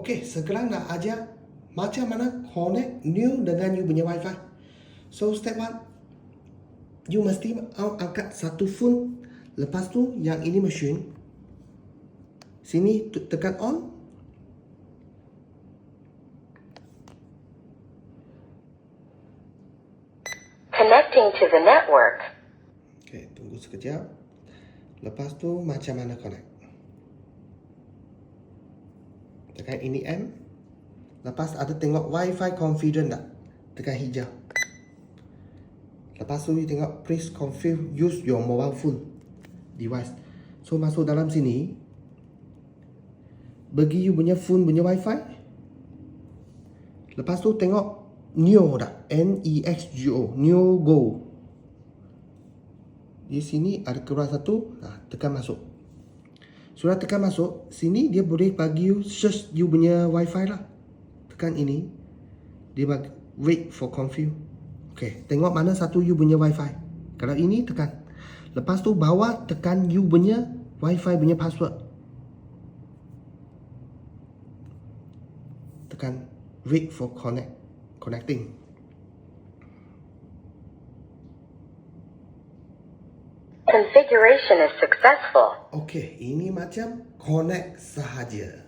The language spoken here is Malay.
Okey, sekarang nak ajar macam mana connect new dengan you punya wifi. So step 1, you mesti angkat satu phone. Lepas tu yang ini machine. Sini tekan on. Connecting to the network. Okey, tunggu sekejap. Lepas tu macam mana connect. Tekan ini M. Lepas ada tengok Wi-Fi confident tak? Tekan hijau. Lepas tu you tengok please confirm use your mobile phone device. So masuk dalam sini. Bagi you punya phone punya Wi-Fi. Lepas tu tengok Neo tak? N-E-X-G-O. Neo Go. Di sini ada keluar satu. Tekan masuk. Sudah tekan masuk, sini dia boleh bagi you search you punya wifi lah. Tekan ini. Dia bagi wait for confirm. Okay, tengok mana satu you punya wifi. Kalau ini tekan. Lepas tu bawah tekan you punya wifi punya password. Tekan wait for connecting. Configuration is successful. Okay, ini macam connect sahaja.